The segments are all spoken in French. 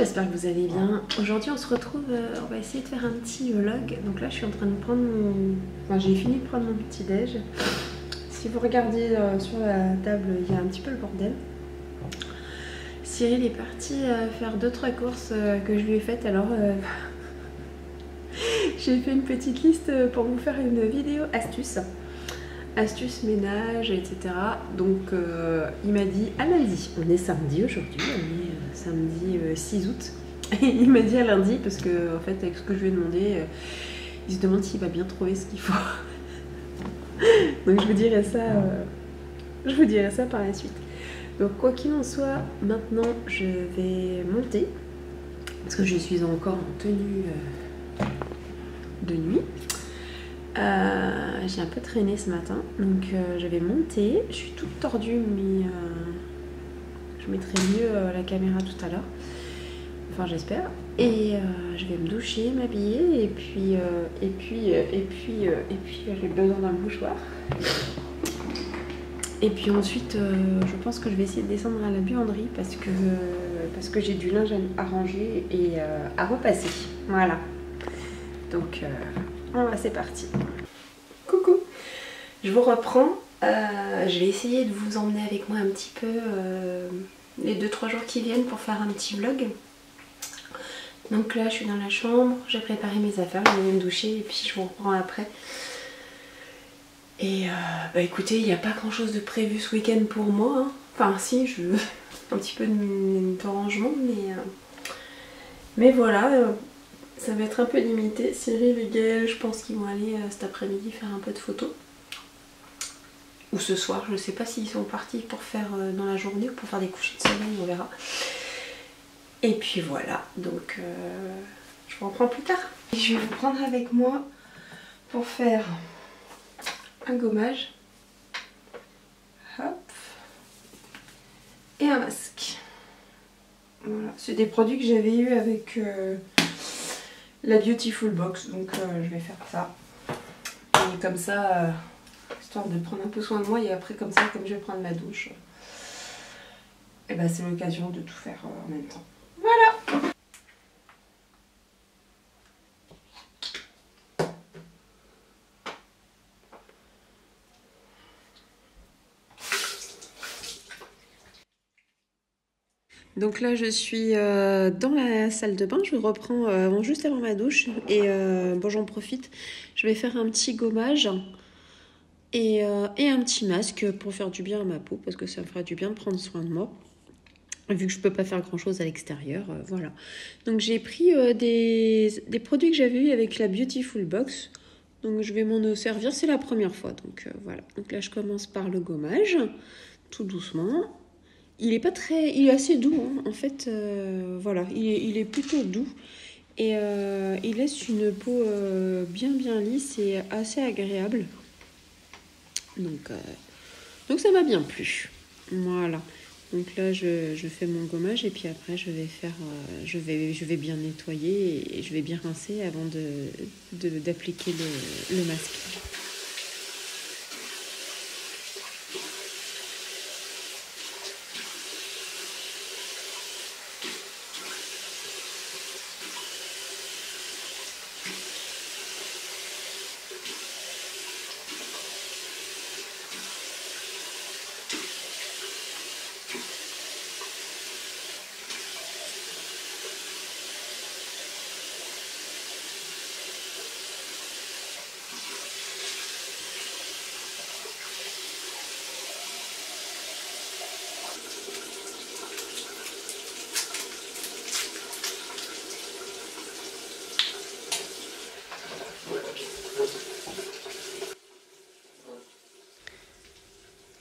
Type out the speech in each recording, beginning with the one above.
j'espère que vous allez bien. Aujourd'hui on se retrouve, on va essayer de faire un petit vlog. Donc là je suis en train de prendre mon... Enfin j'ai fini de prendre mon petit déj. Si vous regardez sur la table, il y a un petit peu le bordel. Cyril est parti faire 2-3 courses que je lui ai faites, alors j'ai fait une petite liste pour vous faire une vidéo astuces ménage, etc. Donc il m'a dit à lundi. On est samedi aujourd'hui, on est samedi 6 août. Et il m'a dit à lundi parce que en fait avec ce que je lui ai demandé, il se demande s'il va bien trouver ce qu'il faut. Donc je vous dirai ça par la suite. Donc quoi qu'il en soit, maintenant je vais monter parce que je suis encore en tenue de nuit. J'ai un peu traîné ce matin, donc je vais monter. Je suis toute tordue, mais je mettrai mieux la caméra tout à l'heure. Enfin, j'espère. Et je vais me doucher, m'habiller, et puis j'ai besoin d'un mouchoir. Et puis ensuite, je pense que je vais essayer de descendre à la buanderie parce que j'ai du linge à ranger et à repasser. Voilà. Donc c'est parti. Coucou. Je vous reprends. Je vais essayer de vous emmener avec moi un petit peu les 2-3 jours qui viennent pour faire un petit vlog. Donc là, je suis dans la chambre. J'ai préparé mes affaires. Je vais me doucher et puis je vous reprends après. Et écoutez, il n'y a pas grand chose de prévu ce week-end pour moi. Hein. Enfin, si, un petit peu de rangement, mais voilà. Ça va être un peu limité. Cyril et Gaël, je pense qu'ils vont aller cet après-midi faire un peu de photos. Ou ce soir, je ne sais pas s'ils sont partis pour faire dans la journée ou pour faire des couchers de soleil, on verra. Et puis voilà, donc je vous reprends plus tard. Et je vais vous prendre avec moi pour faire un gommage. Hop. Et un masque. Voilà, c'est des produits que j'avais eu avec... la Beautiful Box, donc je vais faire ça. Et comme ça, histoire de prendre un peu soin de moi, et après comme ça, comme je vais prendre ma douche, et ben c'est l'occasion de tout faire en même temps. Voilà. Donc là je suis dans la salle de bain, je reprends juste avant ma douche et bon j'en profite, je vais faire un petit gommage et un petit masque pour faire du bien à ma peau parce que ça me fera du bien de prendre soin de moi vu que je peux pas faire grand chose à l'extérieur, voilà. Donc j'ai pris des produits que j'avais eu avec la Beautiful Box, donc je vais m'en servir, c'est la première fois, donc voilà. Donc là je commence par le gommage, tout doucement. Il est assez doux hein. En fait, voilà, il est plutôt doux et il laisse une peau bien lisse et assez agréable. Donc ça m'a bien plu. Voilà. Donc là je fais mon gommage et puis après je vais bien nettoyer et je vais bien rincer avant d'appliquer le masque.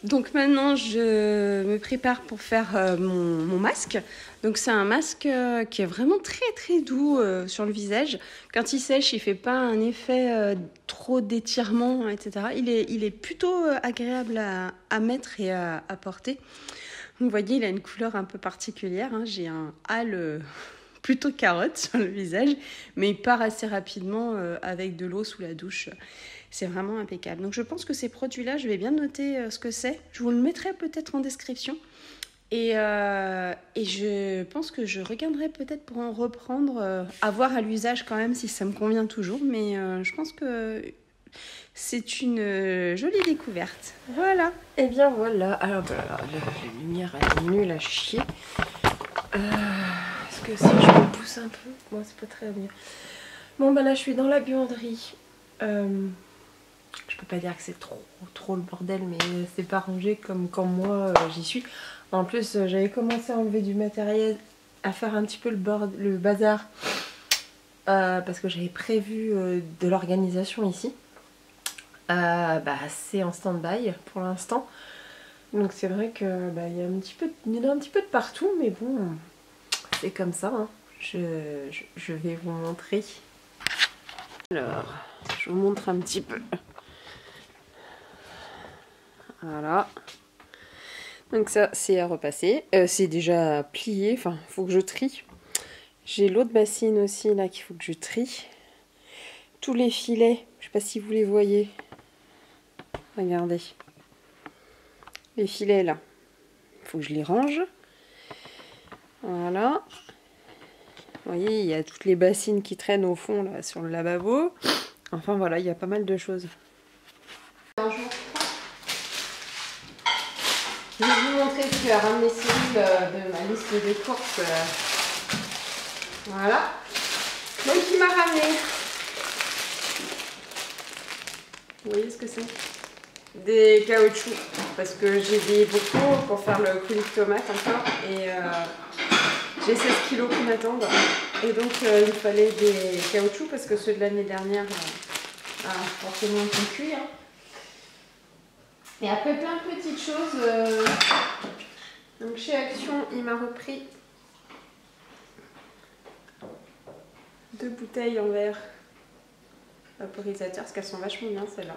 Donc maintenant je me prépare pour faire mon masque. Donc c'est un masque qui est vraiment très doux sur le visage. Quand il sèche, il fait pas un effet trop d'étirement, etc. Il est plutôt agréable à mettre et à porter. Vous voyez, il a une couleur un peu particulière. Hein. J'ai un hâle plutôt carotte sur le visage, mais il part assez rapidement avec de l'eau sous la douche. C'est vraiment impeccable. Donc je pense que ces produits-là, je vais bien noter ce que c'est. Je vous le mettrai peut-être en description. Et je pense que je regarderai peut-être pour en reprendre, à voir à l'usage quand même si ça me convient toujours. Mais je pense que c'est une jolie découverte. Voilà. Et bien voilà. Alors voilà, la lumière elle est nulle à chier. Est-ce que si je me pousse un peu? Moi c'est pas très bien. Bon ben là je suis dans la buanderie. Je peux pas dire que c'est trop le bordel, mais c'est pas rangé comme quand moi j'y suis. En plus j'avais commencé à enlever du matériel, à faire un petit peu le bazar. Parce que j'avais prévu de l'organisation ici. Bah, c'est en stand-by pour l'instant. Donc c'est vrai que bah, il y a il y en a un petit peu de partout, mais bon, c'est comme ça. Hein. Je vais vous montrer. Alors, je vous montre un petit peu. Voilà. Donc ça, c'est à repasser. C'est déjà plié, enfin, il faut que je trie. J'ai l'autre bassine aussi, là, qu'il faut que je trie. Tous les filets, je sais pas si vous les voyez. Regardez. Les filets, là. Il faut que je les range. Voilà. Vous voyez, il y a toutes les bassines qui traînent au fond, là, sur le lavabo. Enfin, voilà, il y a pas mal de choses. Je vais vous montrer ce que a ramené Cyril de ma liste des courses. Voilà. Donc il m'a ramené. Vous voyez ce que c'est? Des caoutchoucs. Parce que j'ai des bocaux pour faire le coulis de tomate encore. Et j'ai 16 kilos qui m'attendent. Et donc il fallait des caoutchoucs parce que ceux de l'année dernière forcément sont cuits. Hein. Et après plein de petites choses. Donc chez Action, il m'a repris 2 bouteilles en verre vaporisateur parce qu'elles sont vachement bien celles-là.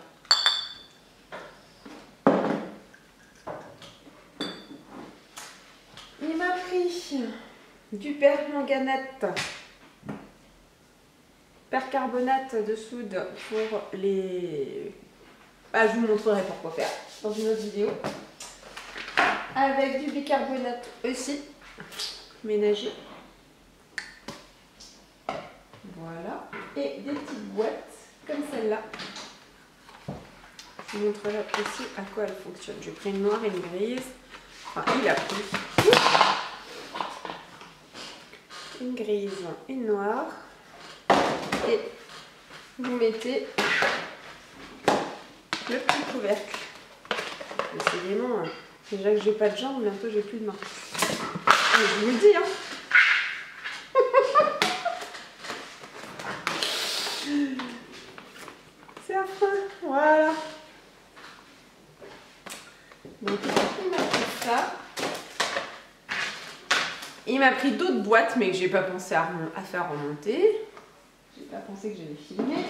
Il m'a pris du permanganate, percarbonate de soude pour les... Ah, je vous montrerai pourquoi faire dans une autre vidéo. Avec du bicarbonate aussi, ménager. Voilà. Et des petites boîtes comme celle-là. Je vous montrerai aussi à quoi elle fonctionne. J'ai pris une noire et une grise. Enfin, il a pris une grise, une noire. Et vous mettez le petit couvercle. Décidément, déjà que j'ai pas de jambes, bientôt j'ai plus de mains. Je vous le dis, hein. C'est affreux, voilà. Donc il m'a pris ça. Il m'a pris d'autres boîtes, mais que j'ai pas pensé à faire remonter. J'ai pas pensé que j'allais filmer.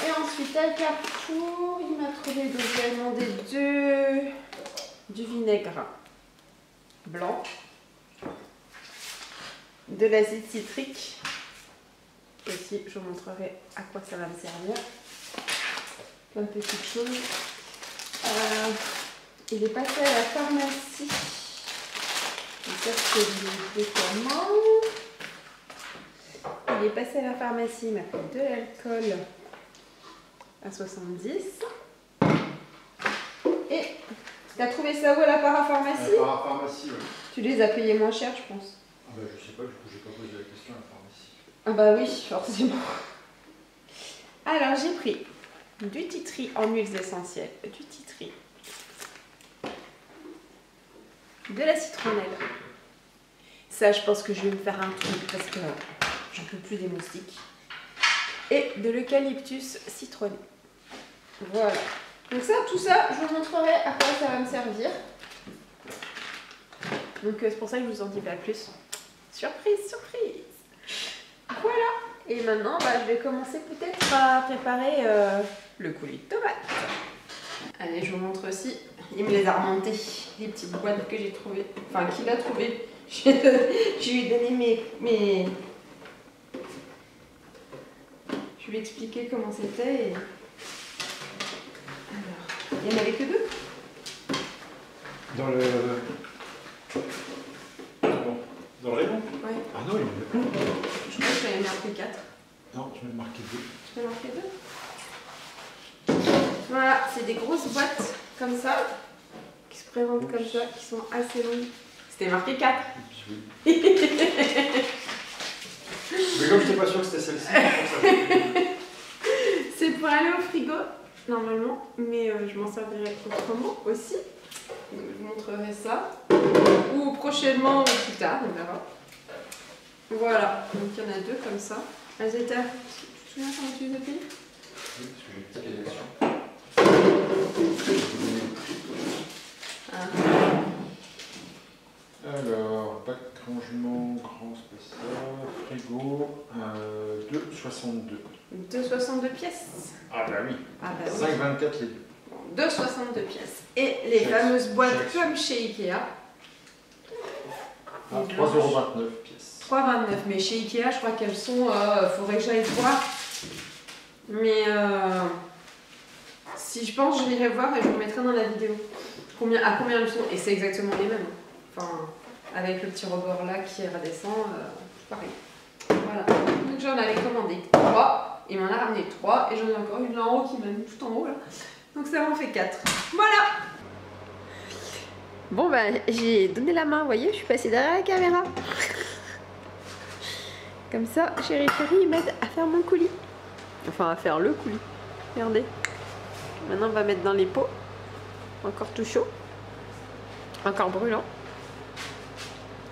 Et ensuite, à Carrefour, il m'a trouvé, donc j'ai demandé du vinaigre blanc, de l'acide citrique. Aussi, je vous montrerai à quoi ça va me servir. Plein de petites choses. Il est passé à la pharmacie. Et ça, c'est le déploiement. Il est passé à la pharmacie, il m'a pris de l'alcool à 70. Et tu as trouvé ça où à la parapharmacie? À la parapharmacie, oui. Tu les as payés moins cher, je pense. Ah bah, je sais pas, du coup, j'ai pas posé la question à la pharmacie. Ah bah oui, forcément. Alors, j'ai pris du tea tree en huiles essentielles, du tea tree, de la citronnelle. Ça, je pense que je vais me faire un truc parce que j'en peux plus des moustiques. Et de l'eucalyptus citronné. Voilà. Donc ça, tout ça, je vous montrerai à quoi ça va me servir. Donc c'est pour ça que je vous en dis pas plus. Surprise, surprise. Voilà. Et maintenant, bah, je vais commencer peut-être à préparer le coulis de tomate. Allez, je vous montre aussi. Il me les a remontés, les petites boîtes que j'ai trouvées. Enfin, qu'il a trouvées. Je lui ai donné mes... Je lui ai expliqué comment c'était. Et... Alors, il n'y en avait que 2. Dans le. Bon. Dans le rayon? Ouais. Ah non, il n'y en a pas. Je crois que je l'avais marqué 4. Non, tu m'as marqué 2. Je l'ai marqué 2. Voilà, c'est des grosses boîtes comme ça, qui se présentent comme ça, qui sont assez longues. C'était marqué 4. Oui. Mais comme je n'étais pas sûr que c'était celle-ci, c'est pour aller au frigo, normalement, mais je m'en servirai autrement aussi. Donc, je vous montrerai ça. Ou prochainement, ou plus tard, on verra. Voilà, donc il y en a 2 comme ça. Elles étaient. Tu te souviens comment tu les as payées? Oui, parce que j'ai une petite élection. Alors, bac rangement, grand spécial, frigo, 2,62. 2,62 pièces. Ah bah oui. Ah bah oui. 5,24 les deux. 2,62 pièces. Et les fameuses boîtes comme chez Ikea. Ah, 3,29 pièces. 3,29. Mais chez Ikea, je crois qu'elles sont. Faudrait que j'aille voir. Mais si je pense, je viendrai voir et je vous mettrai dans la vidéo. À combien elles sont. Et c'est exactement les mêmes. Enfin, avec le petit rebord là qui redescend. Pareil. Voilà. Donc j'en avais commandé 3. Il m'en a ramené 3. Et j'en ai encore une là en haut qui m'a mis tout en haut là. Donc ça m'en fait 4. Voilà. Bon bah j'ai donné la main, vous voyez, je suis passée derrière la caméra. Comme ça, chérie il m'aide à faire mon coulis. Enfin à faire le coulis. Regardez. Maintenant on va mettre dans les pots. Encore tout chaud. Encore brûlant.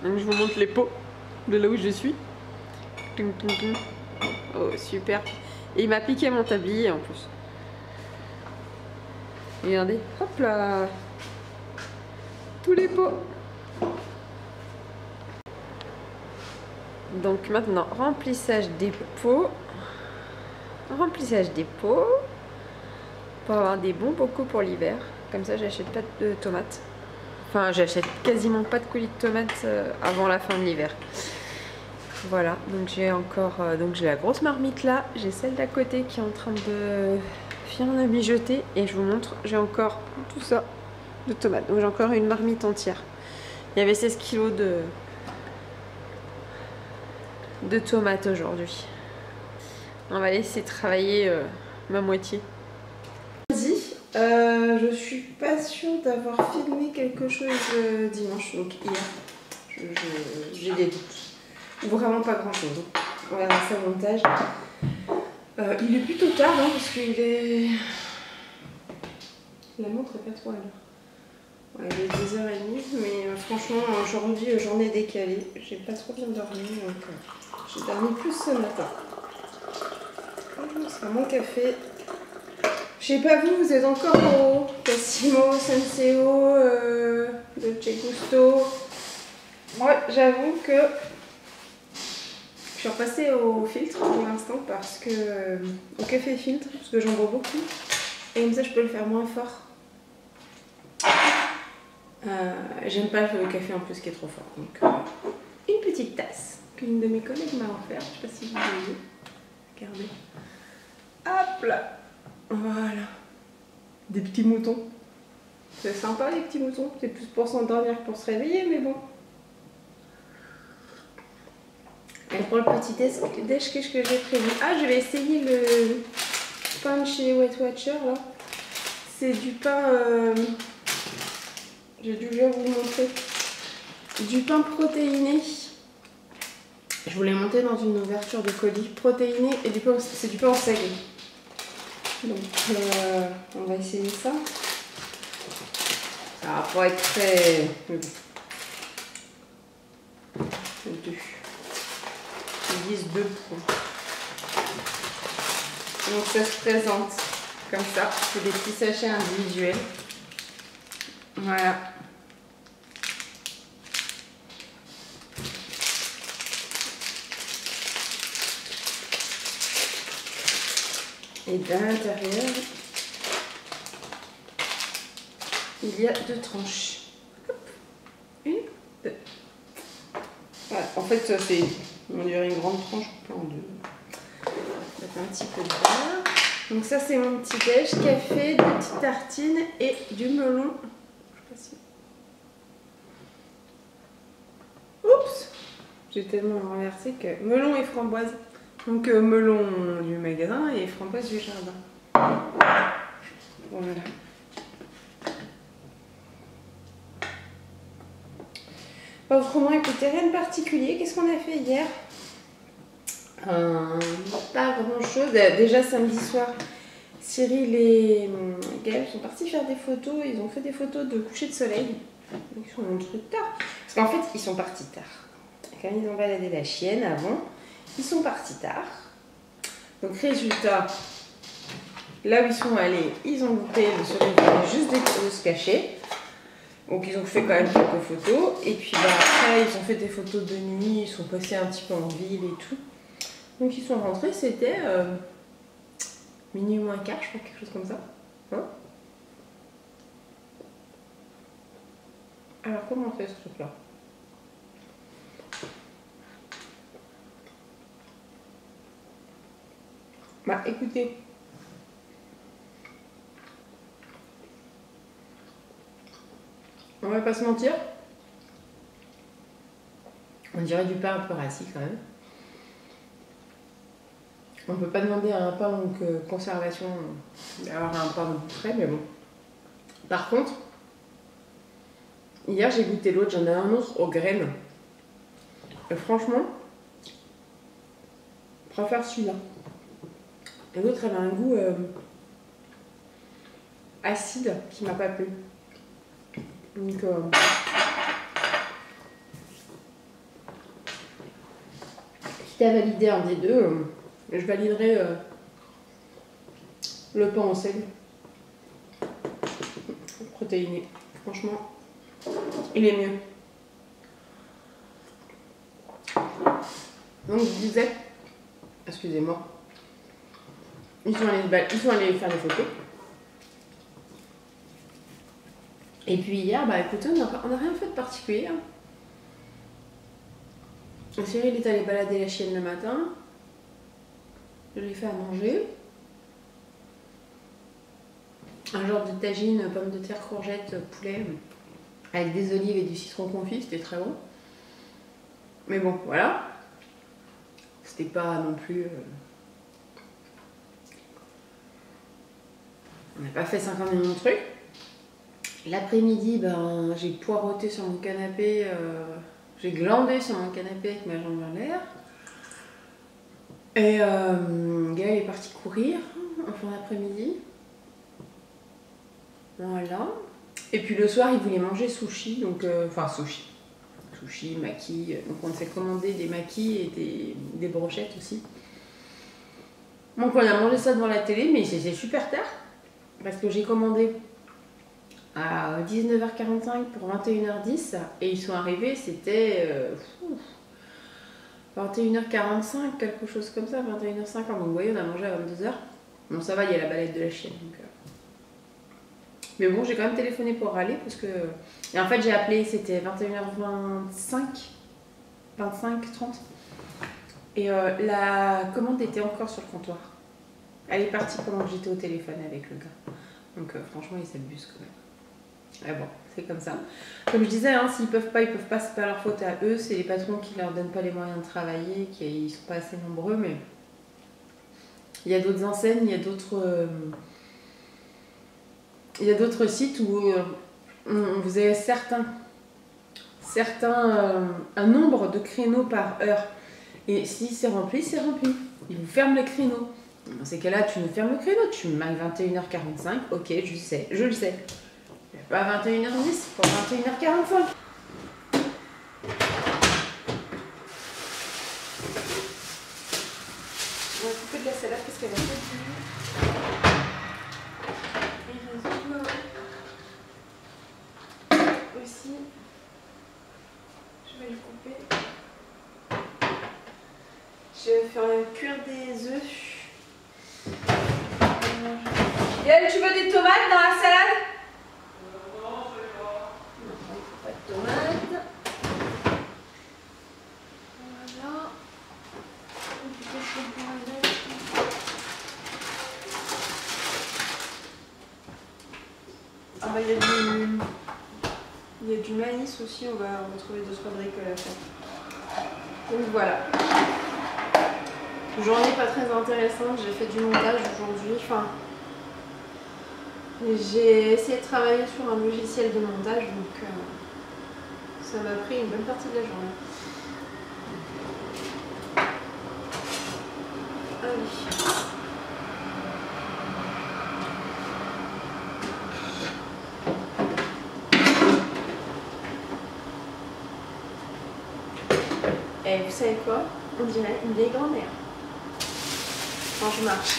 Donc je vous montre les pots de là où je suis. Oh super. Et il m'a piqué mon tablier en plus. Regardez, hop là. Tous les pots. Donc maintenant, remplissage des pots. Remplissage des pots. Pour avoir des bons bocaux pour l'hiver. Comme ça, j'achète pas de tomates. Enfin, j'achète quasiment pas de colis de tomates avant la fin de l'hiver. Voilà, donc j'ai encore donc j'ai la grosse marmite là. J'ai celle d'à côté qui est en train de finir de mijoter. Et je vous montre, j'ai encore tout ça de tomates. Donc j'ai encore une marmite entière. Il y avait 16 kilos de tomates aujourd'hui. On va laisser travailler ma moitié. Je suis pas sûre d'avoir filmé quelque chose dimanche, donc hier. J'ai des doutes. Vraiment pas grand chose. On va faire ça au montage. Il est plutôt tard hein, parce qu'il est. La montre est pas trop à l'heure. Ouais, il est 10h30, mais franchement, aujourd'hui, journée décalée. J'ai pas trop bien dormi, donc j'ai dormi plus ce matin. C'est mon café. Je sais pas vous êtes encore au Cassimo, Senseo, Dolce Gusto. Moi, j'avoue que je suis repassée au filtre pour l'instant parce que au café filtre, parce que j'en bois beaucoup. Et comme ça, je peux le faire moins fort. J'aime pas le café en plus qui est trop fort. Donc, une petite tasse qu'une de mes collègues m'a offert. Je sais pas si vous voyez. Regardez. Hop là. Voilà. Des petits moutons. C'est sympa les petits moutons. C'est plus pour s'endormir que pour se réveiller, mais bon. Et pour le petit déj, qu'est-ce que j'ai prévu? Ah, je vais essayer le pain de chez Weight Watcher là. C'est du pain. J'ai dû déjà vous le montrer. Du pain protéiné. Je voulais monter dans une ouverture de colis protéiné et du pain, c'est du pain en seigle. Donc on va essayer ça. Ça va pas être très. Deux. Ils disent 2 points. Donc ça se présente comme ça. C'est des petits sachets individuels. Voilà. Et à l'intérieur, il y a 2 tranches. Hop. 1, 2. Voilà. En fait, ça c'est, on dirait une grande tranche coupée en 2. Mettre un petit peu de beurre. Donc ça c'est mon petit déj, café, 2 petites tartines et du melon. Je sais pas si J'ai tellement renversé que melon et framboise. Donc melon du magasin et framboise du jardin. Voilà. Autrement, écoutez, rien de particulier. Qu'est-ce qu'on a fait hier? Pas grand-chose. Déjà samedi soir, Cyril et Gaël sont partis faire des photos. Ils ont fait des photos de coucher de soleil. Donc ils sont rentrés tard. Parce qu'en fait, ils sont partis tard. Quand ils ont baladé la chienne avant, ils sont partis tard. Donc résultat, là où ils sont allés, ils ont loupé le soleil juste de se cacher. Donc ils ont fait quand même quelques photos. Et puis après, ils ont fait des photos de nuit. Ils sont passés un petit peu en ville et tout. Donc ils sont rentrés, c'était minuit moins quart, je crois, quelque chose comme ça. Hein? Alors comment on fait ce truc-là? Bah écoutez, on va pas se mentir, on dirait du pain un peu rassis quand même. On peut pas demander à un pain donc conservation d'avoir un pain frais, mais bon. Par contre, hier j'ai goûté l'autre, j'en ai un autre aux graines. Et franchement, je préfère celui-là. Et l'autre avait un goût acide qui m'a pas plu. Donc, quitte à valider un des deux, je validerai le pain en sel. Protéiné. Franchement, il est mieux. Donc, je disais, excusez-moi, ils sont allés faire des photos. Et puis hier, bah écoutez, on n'a rien fait de particulier. Hein. Cyril est allé balader la chienne le matin. Je lui ai fait à manger. Un genre de tagine, pommes de terre, courgettes, poulet, avec des olives et du citron confit, c'était très bon. Mais bon, voilà. C'était pas non plus... On n'a pas fait 50 millions de trucs. L'après-midi, ben, j'ai poireauté sur mon canapé, j'ai glandé sur mon canapé avec ma jambe en l'air. Et Gaël est parti courir en fin d'après-midi. Voilà. Et puis le soir, il voulait manger sushi, donc enfin sushi, maki. Donc on s'est commandé des makis et des brochettes aussi. Donc on a mangé ça devant la télé, mais c'est super tard parce que j'ai commandé à 19h45 pour 21h10 et ils sont arrivés, c'était 21h45, quelque chose comme ça, 21h50. Donc vous voyez, on a mangé à 22h. Bon, ça va, il y a la balade de la chienne. Donc, mais bon, j'ai quand même téléphoné pour râler parce que. Et en fait, j'ai appelé, c'était 21h25, 25, 30. Et la commande était encore sur le comptoir. Elle est partie pendant que j'étais au téléphone avec le gars. Donc franchement, ils s'abusent quand même. Mais bon, c'est comme ça. Comme je disais, hein, s'ils peuvent pas, c'est pas leur faute à eux. C'est les patrons qui leur donnent pas les moyens de travailler, ils sont pas assez nombreux, mais il y a d'autres enseignes, il y a d'autres sites où vous avez un nombre de créneaux par heure. Et si c'est rempli, c'est rempli. Ils vous ferment les créneaux. Dans ces cas-là, tu nous fermes le créneau. Tu me marques 21h45. Ok, je le sais. Pas 21h10, pour 21h45. On va couper de la salade parce qu'elle a pas de aussi. Je vais le couper. Je vais faire cuire des œufs. Yael, tu veux des tomates dans la salade? Non, c'est pas. Non, pas de tomates. Voilà. Ah bah il y a du maïs aussi, on va trouver 2-3 bricoles à faire. Donc voilà. Journée pas très intéressante, j'ai fait du montage aujourd'hui. Enfin, j'ai essayé de travailler sur un logiciel de montage, donc ça m'a pris une bonne partie de la journée. Allez. Et vous savez quoi? On dirait une vieille grand-mère. Quand je marche.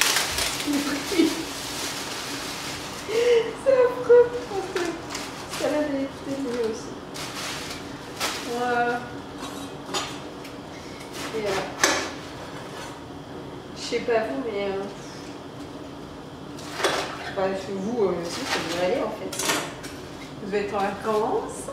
C'est affreux. Ça l'a des aussi. Voilà. Et je sais pas vous, mais bah, vous aussi, ça devrait aller en fait. Vous devez être en vacances.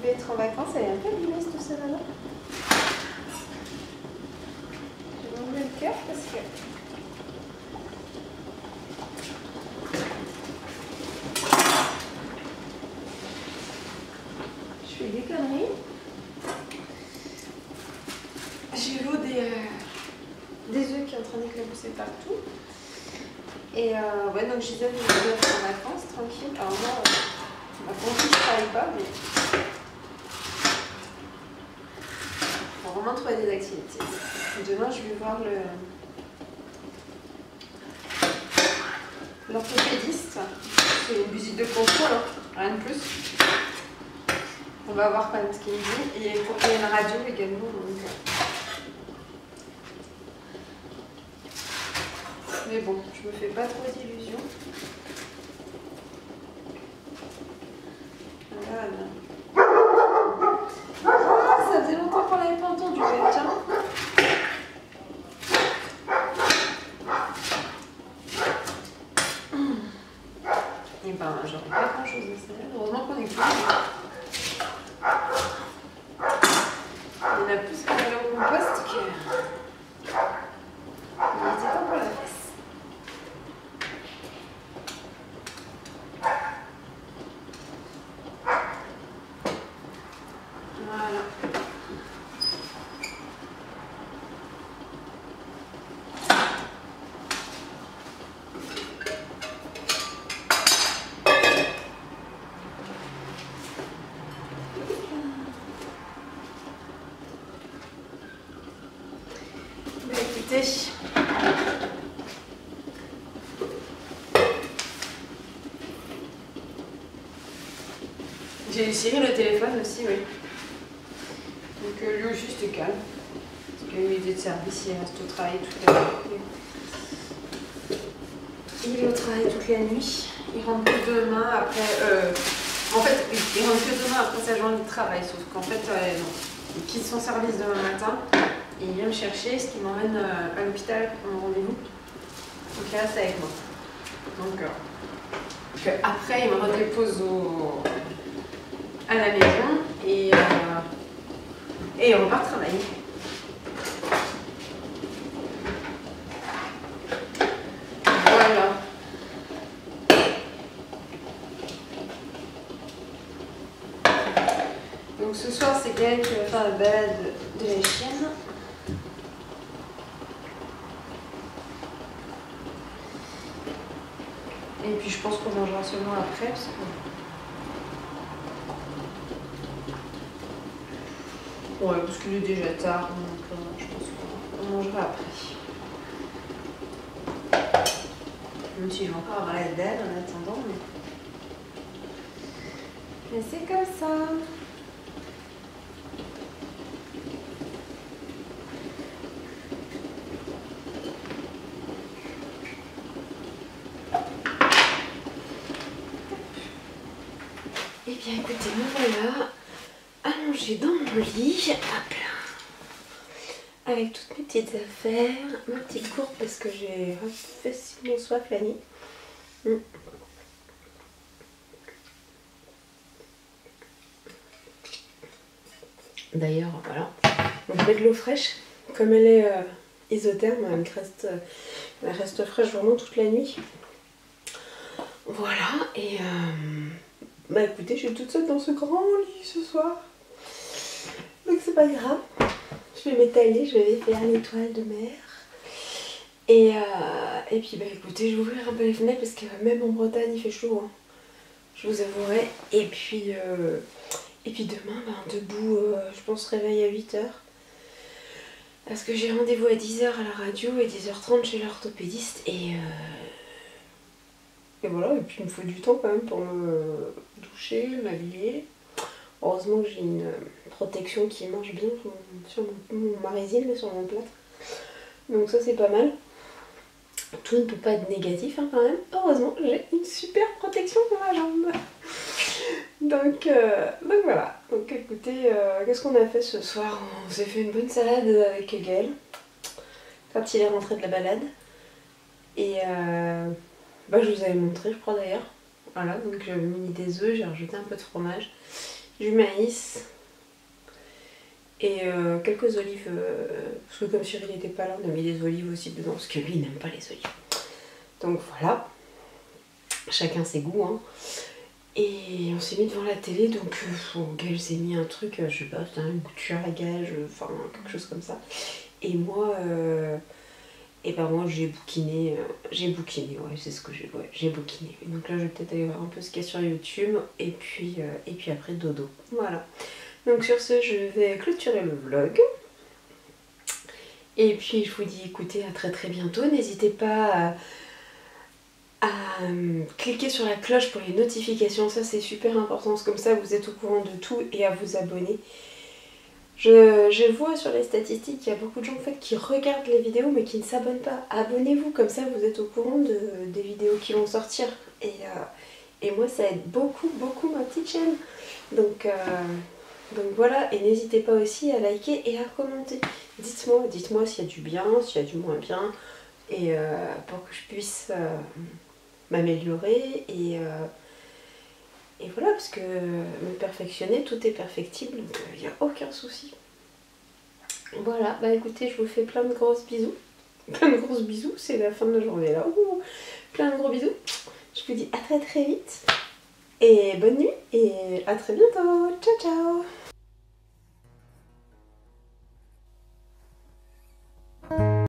Être en vacances, elle est un peu abîmée cette salade. Je vais enlever le cœur parce que je fais des conneries. J'ai l'eau des œufs qui est en train d'éclabousser partout. Et ouais, donc Gisèle je vais être en vacances tranquille. Alors moi, ma confiance, je travaille pas, mais faut vraiment trouver des activités. Demain, je vais voir l'orthopédiste. C'est une visite de contrôle, hein. Rien de plus. On va voir quand même ce qu'il me dit. Et il faut qu'il y ait une radio également. Donc... Mais bon, je me fais pas trop d'illusions. Voilà. Ah, ça faisait longtemps qu'on l'avait pas entendu, tiens. Et ben, j'aurais pas grand chose à faire. Heureusement qu'on est plus. Il y en a plus qu'on allait au compost que. Il était pas pour la fesse. Voilà. Bah écoutez, j'ai eu Cyril au téléphone aussi, oui. Donc lui aussi c'était calme. Parce qu'il était de service, il reste au travail toute la nuit. Il est au travail toute la nuit. Il rentre que demain après. En fait, oui, il rentre que demain après sa journée de travail. Sauf qu'en fait, il quitte son service demain matin. Et il vient me chercher, ce qui m'emmène à l'hôpital pour mon rendez-vous. Donc il reste avec moi. Donc après, il me redépose à la maison et on repart travailler. Voilà. Donc ce soir, c'est Gaëlle qui va faire la balade de la chienne. Et puis je pense qu'on mangera seulement après. Parce que... ouais, parce qu'il est déjà tard, donc je pense qu'on mangera après. Même si je vais encore avoir la dalle en attendant, mais c'est comme ça. Eh bien écoutez, me voilà allongée dans mon lit, hop là, avec toutes mes petites affaires, ma petite gourde parce que j'ai facilement soif la nuit. D'ailleurs, voilà. Donc je mets de l'eau fraîche. Comme elle est isotherme, elle reste fraîche vraiment toute la nuit. Voilà, et bah écoutez, je suis toute seule dans ce grand lit ce soir. Donc c'est pas grave. Je vais m'étaler, je vais faire l'étoile de mer. Et puis bah écoutez, je vais ouvrir un peu les fenêtres parce que même en Bretagne il fait chaud, hein. Je vous avouerai. Et puis demain, debout, je pense réveil à 8h. Parce que j'ai rendez-vous à 10h à la radio et 10h30 chez l'orthopédiste. Et voilà, et puis il me faut du temps quand même pour me doucher, m'habiller. Heureusement que j'ai une protection qui marche bien sur ma résine, sur mon plâtre. Donc ça c'est pas mal. Tout ne peut pas être négatif hein, quand même. Heureusement, j'ai une super protection pour ma jambe. Donc voilà. Donc écoutez, qu'est-ce qu'on a fait ce soir? On s'est fait une bonne salade avec Gaël quand il est rentré de la balade. Et je vous avais montré, je crois d'ailleurs. Voilà, donc j'avais mis des œufs, j'ai rajouté un peu de fromage, du maïs et quelques olives. Parce que comme Cyril n'était pas là, on a mis des olives aussi dedans, parce que lui il n'aime pas les olives. Donc voilà, chacun ses goûts. Hein. Et on s'est mis devant la télé, donc Gaël s'est mis un truc, je sais pas, c'était une tueur à gage, enfin quelque chose comme ça. Et moi, moi j'ai bouquiné, ouais, c'est ce que j'ai bouquiné. Donc là je vais peut-être aller voir un peu ce qu'il y a sur YouTube, et puis après dodo. Voilà. Donc sur ce, je vais clôturer le vlog. Et puis je vous dis écoutez, à très très bientôt. N'hésitez pas à cliquer sur la cloche pour les notifications, ça c'est super important, comme ça vous êtes au courant de tout, et à vous abonner. Je vois sur les statistiques qu'il y a beaucoup de gens en fait qui regardent les vidéos mais qui ne s'abonnent pas. Abonnez-vous, comme ça vous êtes au courant des vidéos qui vont sortir. Et moi ça aide beaucoup ma petite chaîne. Donc voilà, et n'hésitez pas aussi à liker et à commenter. Dites-moi s'il y a du bien, s'il y a du moins bien, et pour que je puisse m'améliorer et voilà, parce que me perfectionner, tout est perfectible, donc il n'y a aucun souci. Voilà, bah écoutez, je vous fais plein de gros bisous. Plein de gros bisous, c'est la fin de la journée là. Ouh, plein de gros bisous. Je vous dis à très très vite. Et bonne nuit et à très bientôt. Ciao ciao.